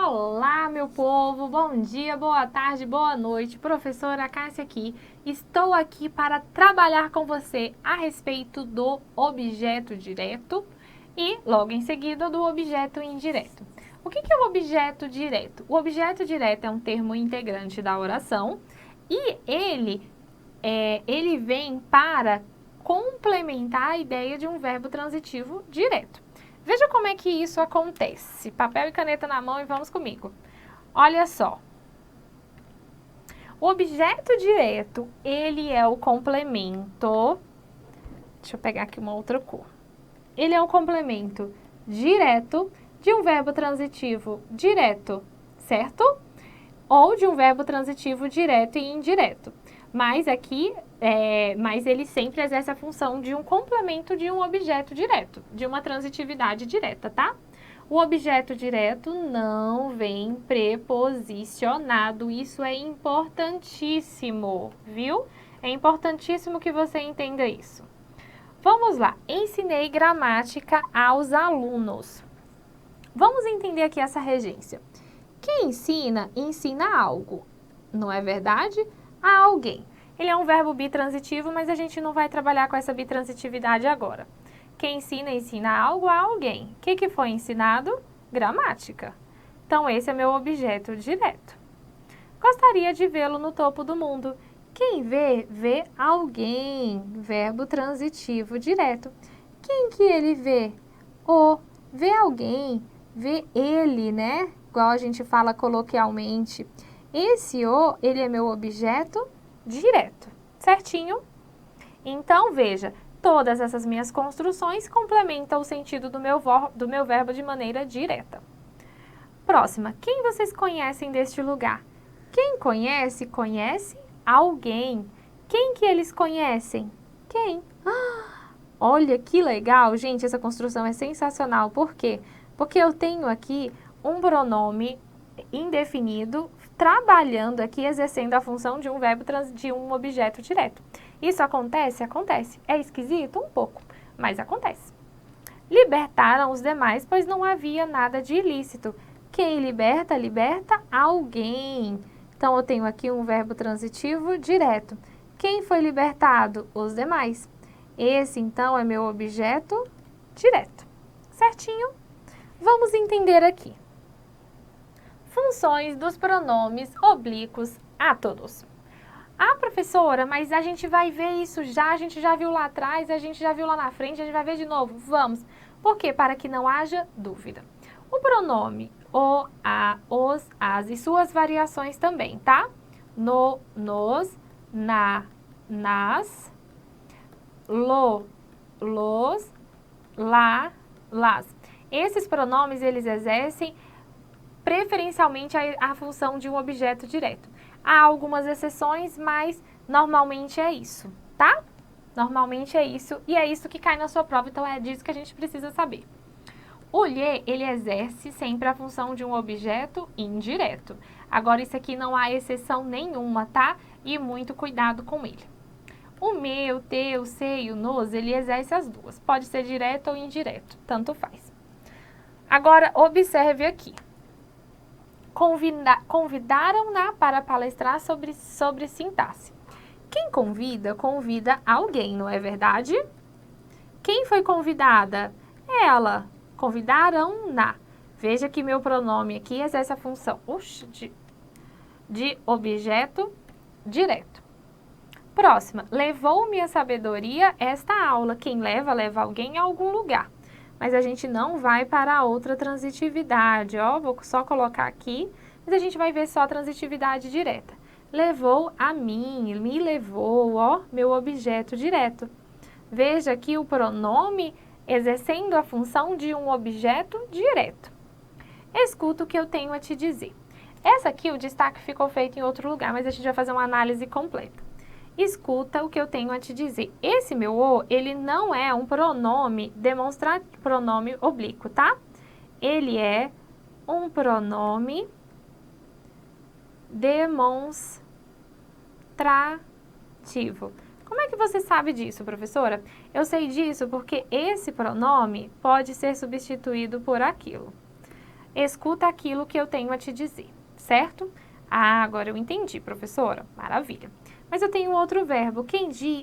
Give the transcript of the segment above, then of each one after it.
Olá, meu povo! Bom dia, boa tarde, boa noite. Professora Cássia aqui. Estou aqui para trabalhar com você a respeito do objeto direto e, logo em seguida, do objeto indireto. O que é o objeto direto? O objeto direto é um termo integrante da oração e ele vem para complementar a ideia de um verbo transitivo direto. Veja como é que isso acontece. Papel e caneta na mão e vamos comigo. Olha só. O objeto direto, ele é o complemento. Deixa eu pegar aqui uma outra cor. Ele é o complemento direto de um verbo transitivo direto, certo? Ou de um verbo transitivo direto e indireto. Mas aqui, mas ele sempre exerce a função de um complemento de um objeto direto, de uma transitividade direta, tá? O objeto direto não vem preposicionado, isso é importantíssimo, viu? É importantíssimo que você entenda isso. Vamos lá, ensinei gramática aos alunos. Vamos entender aqui essa regência. Quem ensina, ensina algo, não é verdade? A alguém. Ele é um verbo bitransitivo, mas a gente não vai trabalhar com essa bitransitividade agora. Quem ensina, ensina algo a alguém. O que foi ensinado? Gramática. Então, esse é meu objeto direto. Gostaria de vê-lo no topo do mundo. Quem vê, vê alguém. Verbo transitivo direto. Quem que ele vê? O. Vê alguém. Vê ele, né? Igual a gente fala coloquialmente. Esse o, ele é meu objeto direto, certinho? Então, veja, todas essas minhas construções complementam o sentido do meu verbo de maneira direta. Próxima, quem vocês conhecem deste lugar? Quem conhece, conhece alguém. Quem que eles conhecem? Quem? Olha que legal, gente, essa construção é sensacional. Por quê? Porque eu tenho aqui um pronome indefinido trabalhando aqui, exercendo a função de um verbo de um objeto direto. Isso acontece? Acontece. É esquisito? Um pouco, mas acontece. Libertaram os demais, pois não havia nada de ilícito. Quem liberta, liberta alguém. Então, eu tenho aqui um verbo transitivo direto. Quem foi libertado? Os demais. Esse, então, é meu objeto direto. Certinho? Vamos entender aqui. Funções dos pronomes oblíquos átonos. Ah, professora, mas a gente vai ver isso já, a gente já viu lá atrás, a gente já viu lá na frente, a gente vai ver de novo. Vamos. Por quê? Para que não haja dúvida. O pronome o, a, os, as e suas variações também, tá? No, nos, na, nas, lo, los, lá, las. Esses pronomes, eles exercem preferencialmente a função de um objeto direto. Há algumas exceções, mas normalmente é isso, tá? Normalmente é isso, e é isso que cai na sua prova, então é disso que a gente precisa saber. O lhe, ele exerce sempre a função de um objeto indireto. Agora, isso aqui não há exceção nenhuma, tá? E muito cuidado com ele. O meu, teu, sei, o nos, ele exerce as duas. Pode ser direto ou indireto, tanto faz. Agora, observe aqui. Convidaram-na para palestrar sobre sintaxe. Quem convida, convida alguém, não é verdade? Quem foi convidada? Ela. Convidaram-na. Veja que meu pronome aqui exerce a função de objeto direto. Próxima. Levou-me a sabedoria esta aula. Quem leva, leva alguém a algum lugar. Mas a gente não vai para a outra transitividade, ó, vou só colocar aqui, mas a gente vai ver só a transitividade direta. Levou a mim, me levou, ó, meu objeto direto. Veja aqui o pronome exercendo a função de um objeto direto. Escuta o que eu tenho a te dizer. Essa aqui, o destaque ficou feito em outro lugar, mas a gente vai fazer uma análise completa. Escuta o que eu tenho a te dizer. Esse meu o, ele não é um pronome pronome oblíquo, tá? Ele é um pronome demonstrativo. Como é que você sabe disso, professora? Eu sei disso porque esse pronome pode ser substituído por aquilo. escuta aquilo que eu tenho a te dizer, certo? Ah, agora eu entendi, professora. Maravilha. Mas eu tenho outro verbo,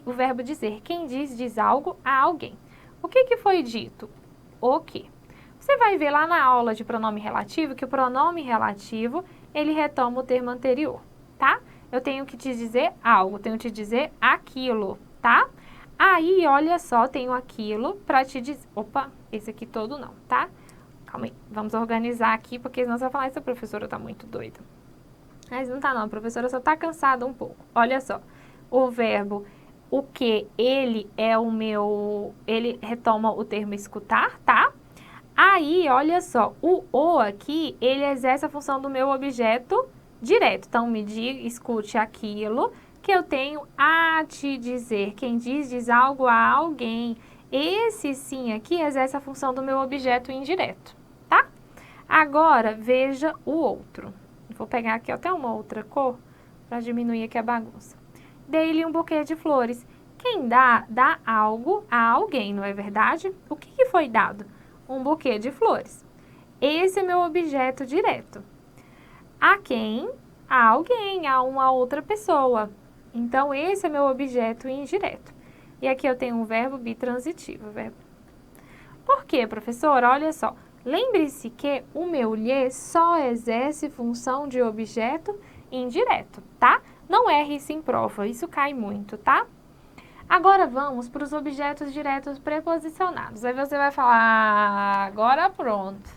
o verbo dizer. Quem diz algo a alguém. O que foi dito? O quê? Você vai ver lá na aula de pronome relativo que o pronome relativo, ele retoma o termo anterior, tá? Eu tenho que te dizer algo, tenho que te dizer aquilo, tá? Aí, olha só, tenho aquilo para te dizer... Opa, esse aqui todo não, tá? Calma aí, vamos organizar aqui, porque senão você vai falar, essa professora tá muito doida. Mas não tá não, a professora só tá cansada um pouco. Olha só, o verbo o que, ele é o meu... Ele retoma o termo escutar, tá? Aí, olha só, o aqui, ele exerce a função do meu objeto direto. Então, me diga, escute aquilo que eu tenho a te dizer. Quem diz algo a alguém. Esse sim aqui exerce a função do meu objeto indireto, tá? Agora, veja o outro. Vou pegar aqui até uma outra cor para diminuir aqui a bagunça. Dei-lhe um buquê de flores. Quem dá algo a alguém, não é verdade? O que foi dado? Um buquê de flores. Esse é meu objeto direto. A quem? A alguém, a uma outra pessoa. Então, esse é meu objeto indireto. E aqui eu tenho um verbo bitransitivo. Por quê, professora? Olha só. Lembre-se que o meu lhe só exerce função de objeto indireto, tá? Não erre isso em prova, isso cai muito, tá? Agora vamos para os objetos diretos preposicionados. Aí você vai falar, agora pronto.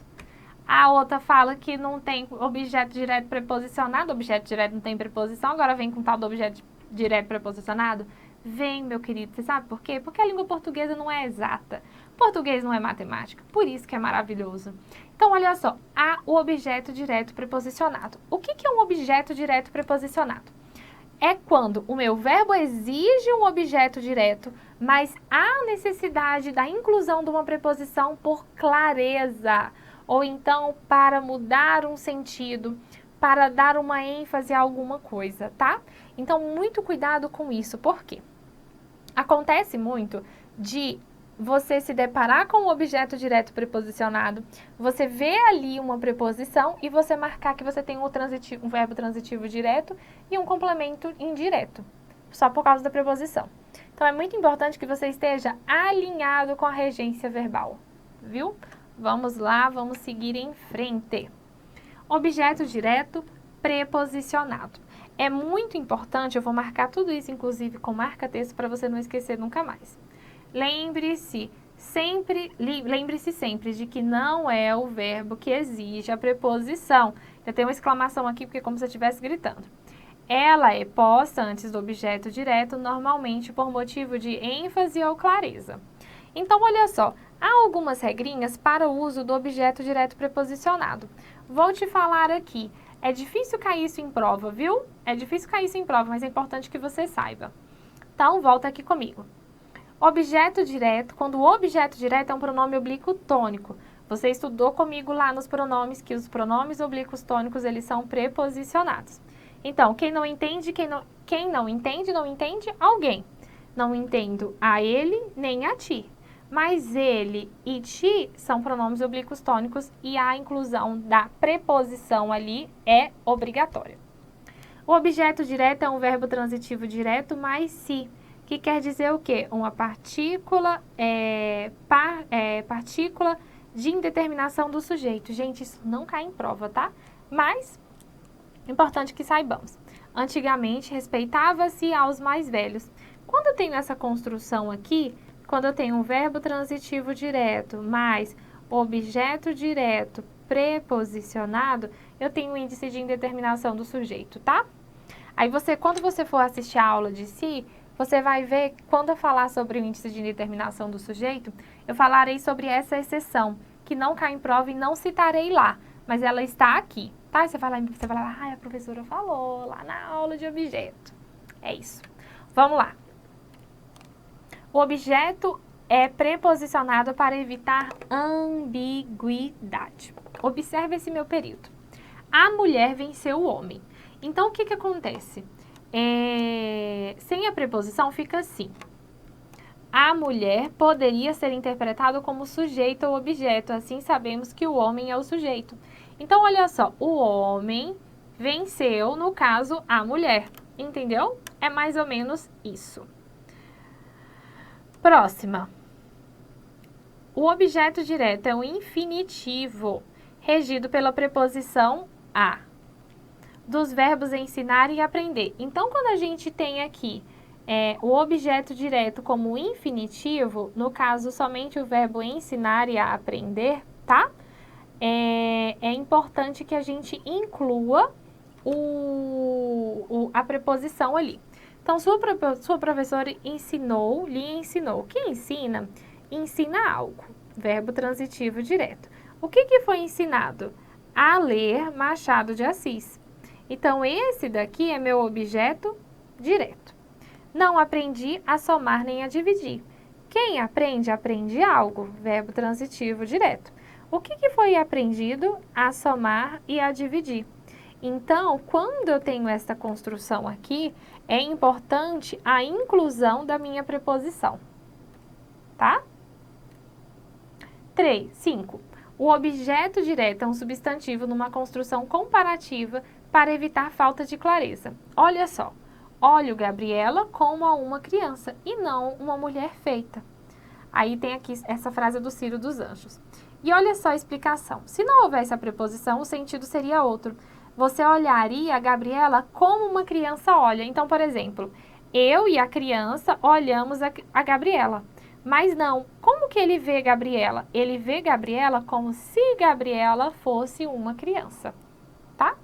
A outra fala que não tem objeto direto preposicionado, objeto direto não tem preposição, agora vem com tal do objeto direto preposicionado. Vem, meu querido, você sabe por quê? Porque a língua portuguesa não é exata. Português não é matemática, por isso que é maravilhoso. Então, olha só, há o objeto direto preposicionado. O que é um objeto direto preposicionado? É quando o meu verbo exige um objeto direto, mas há necessidade da inclusão de uma preposição por clareza, ou então para mudar um sentido, para dar uma ênfase a alguma coisa, tá? Então, muito cuidado com isso, por quê? Acontece muito de você se deparar com um objeto direto preposicionado, você vê ali uma preposição e você marcar que você tem um verbo transitivo direto e um complemento indireto, só por causa da preposição. Então, é muito importante que você esteja alinhado com a regência verbal, viu? Vamos lá, vamos seguir em frente. Objeto direto preposicionado. É muito importante, eu vou marcar tudo isso, inclusive, com marca-texto, para você não esquecer nunca mais. Lembre-se sempre de que não é o verbo que exige a preposição. Já tem uma exclamação aqui, porque é como se eu estivesse gritando. Ela é posta antes do objeto direto, normalmente por motivo de ênfase ou clareza. Então, olha só, há algumas regrinhas para o uso do objeto direto preposicionado. Vou te falar aqui. É difícil cair isso em prova, viu? É difícil cair isso em prova, mas é importante que você saiba. Então, volta aqui comigo. Objeto direto, quando o objeto direto é um pronome oblíquo tônico. Você estudou comigo lá nos pronomes que os pronomes oblíquos tônicos, eles são preposicionados. Então, quem não entende, não entende alguém. Não entendo a ele nem a ti. Mas ele e ti são pronomes oblíquos tônicos e a inclusão da preposição ali é obrigatória. O objeto direto é um verbo transitivo direto mais si, que quer dizer o quê? Uma partícula de indeterminação do sujeito. Gente, isso não cai em prova, tá? Mas, importante que saibamos. Antigamente, respeitava-se aos mais velhos. Quando eu tenho essa construção aqui, quando eu tenho um verbo transitivo direto mais objeto direto preposicionado, eu tenho um índice de indeterminação do sujeito, tá? Aí quando você for assistir a aula de si, você vai ver, quando eu falar sobre o índice de indeterminação do sujeito, eu falarei sobre essa exceção, que não cai em prova e não citarei lá, mas ela está aqui, tá? Você vai lá, a professora falou lá na aula de objeto. É isso. Vamos lá. O objeto é preposicionado para evitar ambiguidade. Observe esse meu período. A mulher venceu o homem. Então, o que acontece? Sem a preposição fica assim. A mulher poderia ser interpretado como sujeito ou objeto, assim sabemos que o homem é o sujeito. Então, olha só, o homem venceu, no caso, a mulher. Entendeu? É mais ou menos isso. Próxima. O objeto direto é um infinitivo, regido pela preposição a, dos verbos ensinar e aprender. Então, quando a gente tem aqui o objeto direto como infinitivo, no caso, somente o verbo ensinar e aprender, tá? É importante que a gente inclua a preposição ali. Então, sua professora ensinou, lhe ensinou. O que ensina? Ensina algo. Verbo transitivo direto. O que foi ensinado? A ler Machado de Assis. Então, esse daqui é meu objeto direto. Não aprendi a somar nem a dividir. Quem aprende, aprende algo. Verbo transitivo direto. O que foi aprendido? A somar e a dividir. Então, quando eu tenho esta construção aqui, é importante a inclusão da minha preposição. Tá? 5. O objeto direto é um substantivo numa construção comparativa para evitar falta de clareza. Olha só. Olho Gabriela como a uma criança e não uma mulher feita. Aí tem aqui essa frase do Ciro dos Anjos. E olha só a explicação. Se não houvesse a preposição, o sentido seria outro. Você olharia a Gabriela como uma criança olha. Então, por exemplo, eu e a criança olhamos a Gabriela. Mas não, como que ele vê Gabriela? Ele vê Gabriela como se Gabriela fosse uma criança, tá?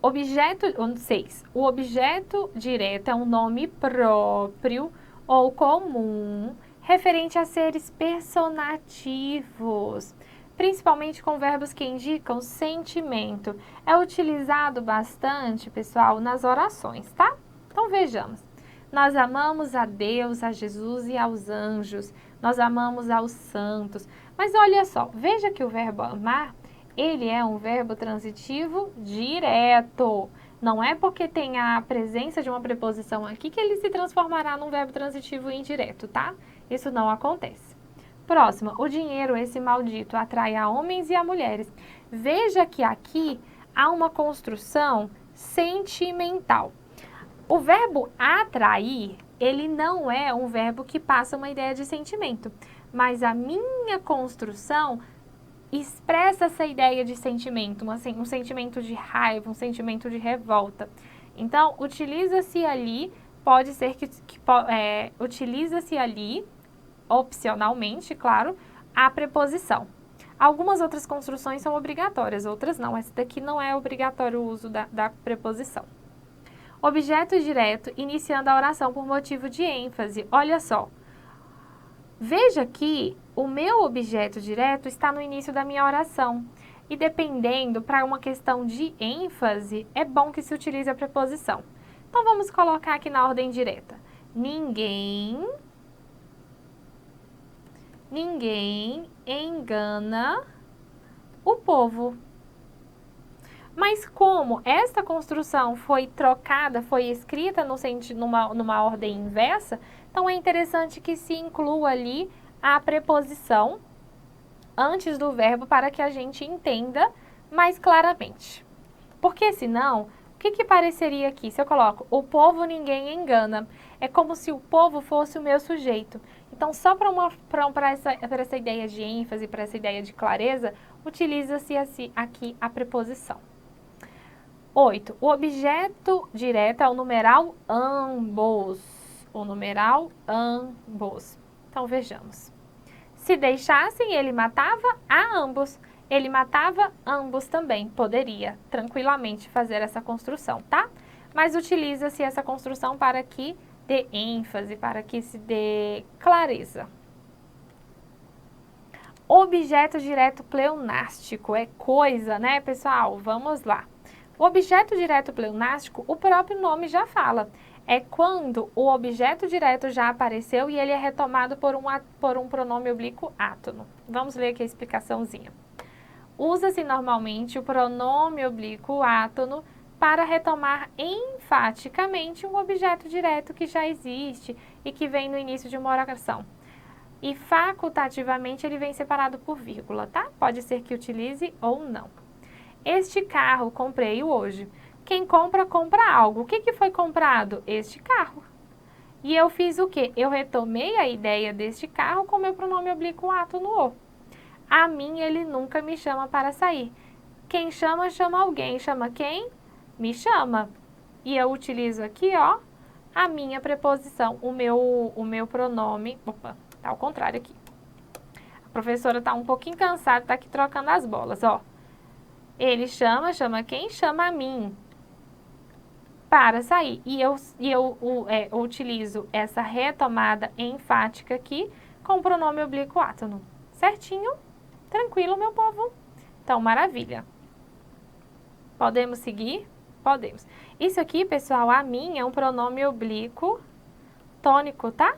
Objeto 6. O objeto direto é um nome próprio ou comum referente a seres personativos, principalmente com verbos que indicam sentimento. É utilizado bastante, pessoal, nas orações, tá? Então, vejamos. Nós amamos a Deus, a Jesus e aos anjos. Nós amamos aos santos. Mas olha só, veja que o verbo amar, ele é um verbo transitivo direto. Não é porque tem a presença de uma preposição aqui que ele se transformará num verbo transitivo indireto, tá? Isso não acontece. Próxima, o dinheiro, esse maldito, atrai a homens e a mulheres. Veja que aqui há uma construção sentimental. O verbo atrair, ele não é um verbo que passa uma ideia de sentimento, mas a minha construção expressa essa ideia de sentimento, um sentimento de raiva, um sentimento de revolta. Então, utiliza-se ali, pode ser utiliza-se ali, opcionalmente, claro, a preposição. Algumas outras construções são obrigatórias, outras não. Essa daqui não é obrigatório o uso da preposição. Objeto direto, iniciando a oração por motivo de ênfase. Olha só. Veja que o meu objeto direto está no início da minha oração. E dependendo, para uma questão de ênfase, é bom que se utilize a preposição. Então, vamos colocar aqui na ordem direta. Ninguém engana o povo. Mas como esta construção foi trocada, foi escrita numa ordem inversa, então é interessante que se inclua ali a preposição antes do verbo para que a gente entenda mais claramente. Porque senão, o que pareceria aqui? Se eu coloco o povo ninguém engana, é como se o povo fosse o meu sujeito. Então, só para essa ideia de ênfase, para essa ideia de clareza, utiliza-se aqui a preposição. 8. O objeto direto é o numeral ambos. O numeral ambos. Então, vejamos. Se deixassem, ele matava a ambos. Ele matava ambos também. Poderia tranquilamente fazer essa construção, tá? Mas utiliza-se essa construção para que dê ênfase, para que se dê clareza. Objeto direto pleonástico. É coisa, né, pessoal? Vamos lá. O objeto direto pleonástico, o próprio nome já fala. É quando o objeto direto já apareceu e ele é retomado por um pronome oblíquo átono. Vamos ler aqui a explicaçãozinha. Usa-se normalmente o pronome oblíquo átono para retomar enfaticamente um objeto direto que já existe e que vem no início de uma oração. e facultativamente ele vem separado por vírgula, tá? Pode ser que utilize ou não. Este carro comprei hoje. Quem compra, compra algo. O que foi comprado? Este carro. E eu fiz o quê? Eu retomei a ideia deste carro com meu pronome oblíquo ato no o. A mim, ele nunca me chama para sair. Quem chama, chama alguém. Chama quem? Me chama. E eu utilizo aqui, ó, a minha preposição, o meu pronome. Opa, tá ao contrário aqui. A professora tá um pouquinho cansada, tá aqui trocando as bolas, ó. Ele chama, chama quem? Chama a mim para sair. E eu utilizo essa retomada enfática aqui com o pronome oblíquo átono. Certinho? Tranquilo, meu povo? Então, maravilha. Podemos seguir? Podemos. Isso aqui, pessoal, a mim é um pronome oblíquo tônico, tá?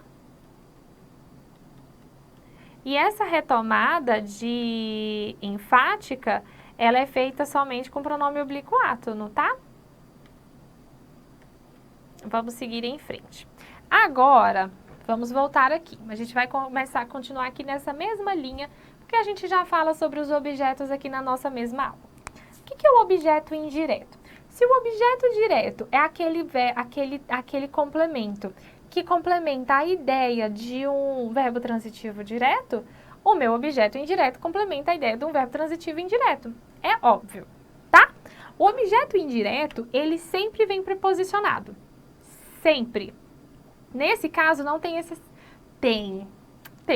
E essa retomada de enfática, ela é feita somente com pronome oblíquo átono, tá? Vamos seguir em frente. Agora, vamos voltar aqui. A gente vai começar a continuar aqui nessa mesma linha, porque a gente já fala sobre os objetos aqui na nossa mesma aula. O que é o objeto indireto? Se o objeto direto é aquele complemento que complementa a ideia de um verbo transitivo direto, o meu objeto indireto complementa a ideia de um verbo transitivo indireto. É óbvio, tá? O objeto indireto, ele sempre vem preposicionado. Sempre. Nesse caso, não tem esse... Tem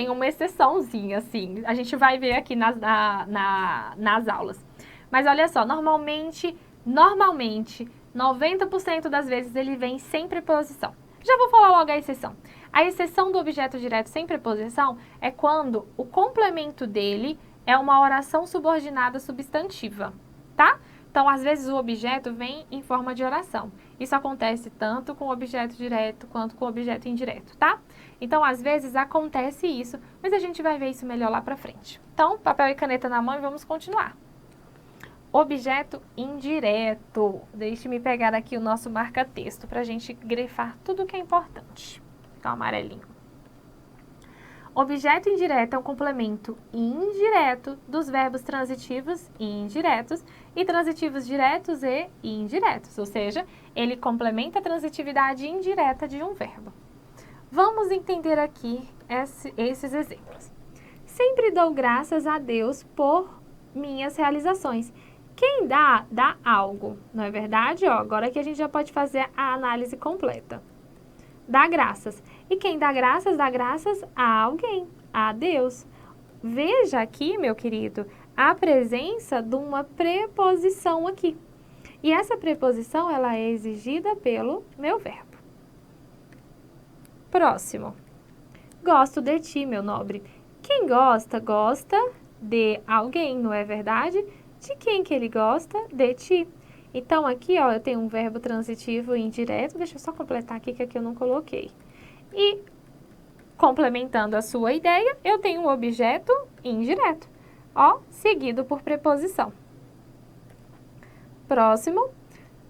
uma exceçãozinha, assim. A gente vai ver aqui nas aulas. Mas olha só, normalmente, 90% das vezes ele vem sem preposição. Já vou falar logo a exceção. A exceção do objeto direto sem preposição é quando o complemento dele é uma oração subordinada substantiva, tá? Então, às vezes, o objeto vem em forma de oração. Isso acontece tanto com o objeto direto quanto com o objeto indireto, tá? Então, às vezes, acontece isso, mas a gente vai ver isso melhor lá pra frente. Então, papel e caneta na mão e vamos continuar. Objeto indireto. Deixe-me pegar aqui o nosso marca-texto para a gente grifar tudo que é importante. Então, amarelinho. Objeto indireto é um complemento indireto dos verbos transitivos e indiretos e transitivos diretos e indiretos, ou seja, ele complementa a transitividade indireta de um verbo. Vamos entender aqui esses exemplos. Sempre dou graças a Deus por minhas realizações. Quem dá, dá algo, não é verdade? Ó, agora que a gente já pode fazer a análise completa. Dá graças. E quem dá graças a alguém, a Deus. Veja aqui, meu querido, a presença de uma preposição aqui. E essa preposição, ela é exigida pelo meu verbo. Próximo. Gosto de ti, meu nobre. Quem gosta, gosta de alguém, não é verdade? De quem que ele gosta? De ti. Então, aqui, ó, eu tenho um verbo transitivo indireto. Deixa eu só completar aqui, que aqui eu não coloquei. E, complementando a sua ideia, eu tenho um objeto indireto, ó, seguido por preposição. Próximo.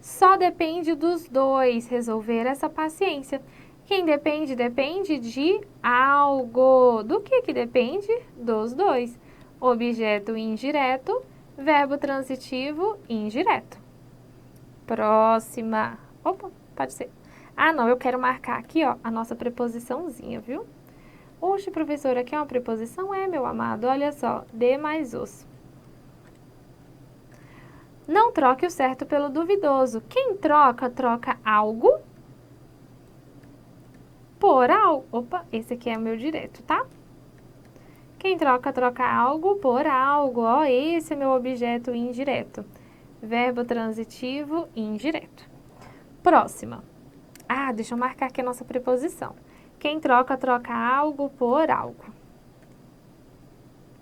Só depende dos dois resolver essa paciência. Quem depende, depende de algo. Do que depende? Dos dois. Objeto indireto, verbo transitivo indireto. Próxima. Opa, pode ser. Ah, não, eu quero marcar aqui, ó, a nossa preposiçãozinha, viu? Oxe, professora, aqui é uma preposição? É, meu amado, olha só, de mais os. Não troque o certo pelo duvidoso. Quem troca, troca algo por algo. Opa, esse aqui é o meu direto, tá? Quem troca, troca algo por algo. Ó, esse é meu objeto indireto. Verbo transitivo indireto. Próxima. Ah, deixa eu marcar aqui a nossa preposição. Quem troca, troca algo por algo.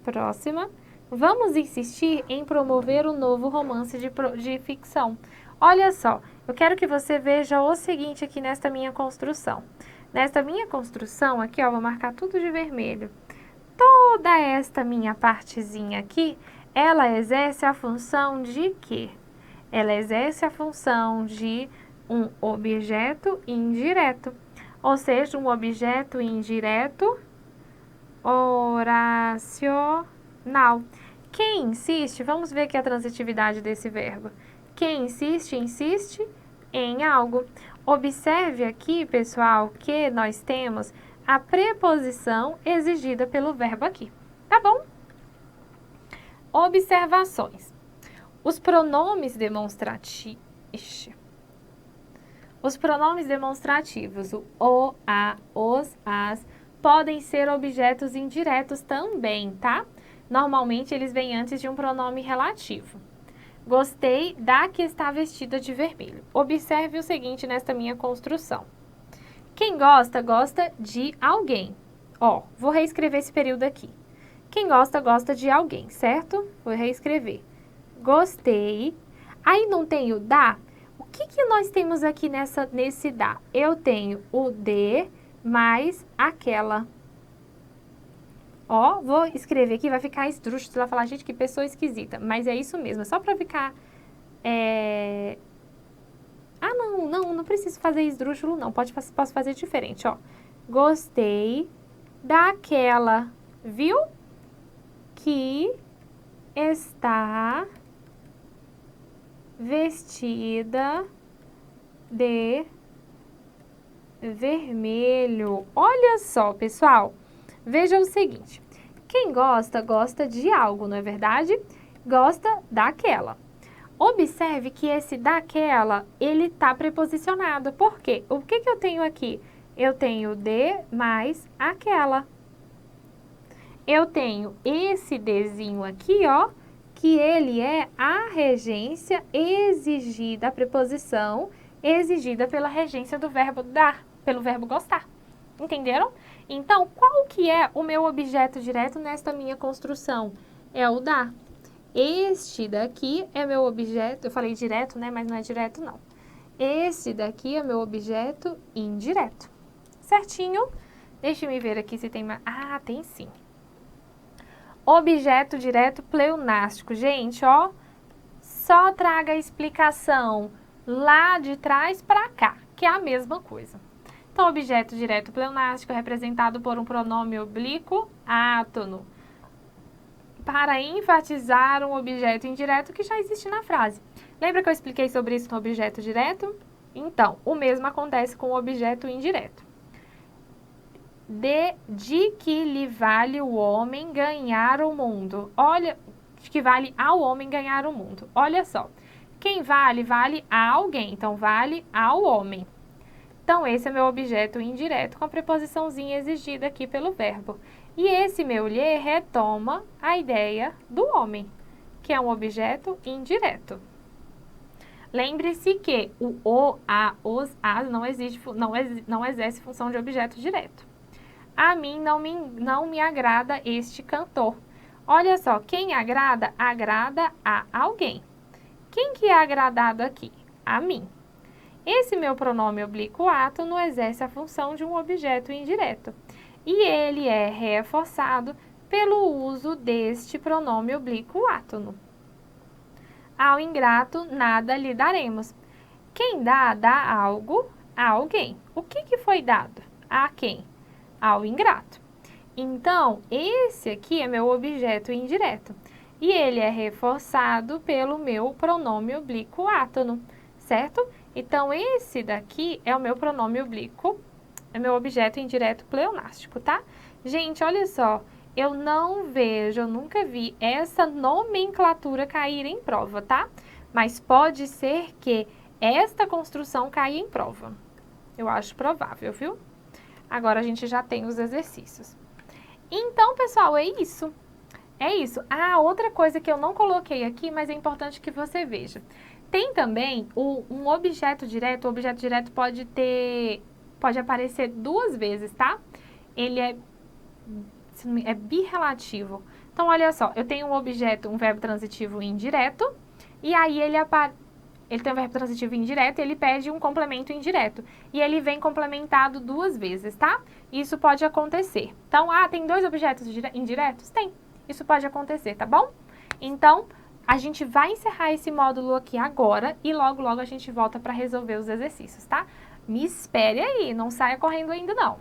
Próxima. Vamos insistir em promover um novo romance de ficção. Olha só, eu quero que você veja o seguinte aqui nesta minha construção. Nesta minha construção, aqui, ó, vou marcar tudo de vermelho. Toda esta minha partezinha aqui, ela exerce a função de quê? Ela exerce a função de um objeto indireto. Ou seja, um objeto indireto oracional. Quem insiste, vamos ver aqui a transitividade desse verbo. Quem insiste, insiste em algo. Observe aqui, pessoal, que nós temos a preposição exigida pelo verbo aqui, tá bom? Observações. Os pronomes demonstrativos, o, a, os, as, podem ser objetos indiretos também, tá? Normalmente eles vêm antes de um pronome relativo. Gostei da que está vestida de vermelho. Observe o seguinte nesta minha construção. Quem gosta, gosta de alguém. Ó, vou reescrever esse período aqui. Quem gosta, gosta de alguém, certo? Vou reescrever. Gostei. Aí não tem o da? O que nós temos aqui nesse da? Eu tenho o de mais aquela. Ó, vou escrever aqui, vai ficar esdrúxulo, você vai falar, gente, que pessoa esquisita. Mas é isso mesmo, é só pra ficar... Ah, não preciso fazer esdrúxulo, não. Posso fazer diferente, ó. Gostei daquela, viu? Que está vestida de vermelho. Olha só, pessoal. Veja o seguinte. Quem gosta, gosta de algo, não é verdade? Gosta daquela. Observe que esse daquela, ele tá preposicionado. Por quê? O que eu tenho aqui? Eu tenho de mais aquela. Eu tenho esse dezinho aqui, ó, que ele é a regência exigida, a preposição exigida pela regência do verbo dar, pelo verbo gostar. Entenderam? Então, qual que é o meu objeto direto nesta minha construção? É o da. Este daqui é meu objeto, eu falei direto, né, mas não é direto não. Este daqui é meu objeto indireto. Certinho? Deixa eu ver aqui se tem mais. Ah, tem sim. Objeto direto pleonástico. Gente, ó, só traga a explicação lá de trás para cá, que é a mesma coisa. Então, objeto direto pleonástico é representado por um pronome oblíquo átono, para enfatizar um objeto indireto que já existe na frase. Lembra que eu expliquei sobre isso no objeto direto? Então, o mesmo acontece com o objeto indireto. De que lhe vale o homem ganhar o mundo? Olha, de que vale ao homem ganhar o mundo. Olha só, quem vale, vale a alguém, então vale ao homem. Então, esse é meu objeto indireto com a preposiçãozinha exigida aqui pelo verbo. E esse meu lhe retoma a ideia do homem, que é um objeto indireto. Lembre-se que o, a, os, as não exerce função de objeto direto. A mim não me agrada este cantor. Olha só, quem agrada, agrada a alguém. Quem que é agradado aqui? A mim. Esse meu pronome oblíquo átono exerce a função de um objeto indireto. E ele é reforçado pelo uso deste pronome oblíquo átono. Ao ingrato, nada lhe daremos. Quem dá, dá algo a alguém. O que foi dado? A quem? Ao ingrato. Então, esse aqui é meu objeto indireto. E ele é reforçado pelo meu pronome oblíquo átono, certo? Então, esse daqui é o meu pronome oblíquo, é meu objeto indireto pleonástico, tá? Gente, olha só, eu nunca vi essa nomenclatura cair em prova, tá? Mas pode ser que esta construção caia em prova. Eu acho provável, viu? Agora a gente já tem os exercícios. Então, pessoal, é isso. É isso. Ah, outra coisa que eu não coloquei aqui, mas é importante que você veja. Tem também um objeto direto. O objeto direto pode aparecer duas vezes, tá? Ele é birrelativo. Então, olha só, eu tenho um objeto, um verbo transitivo indireto, e aí ele tem um verbo transitivo indireto e ele pede um complemento indireto. E ele vem complementado duas vezes, tá? Isso pode acontecer. Então, tem dois objetos indiretos? Tem. Isso pode acontecer, tá bom? Então, a gente vai encerrar esse módulo aqui agora e logo a gente volta para resolver os exercícios, tá? Me espere aí, não saia correndo ainda não.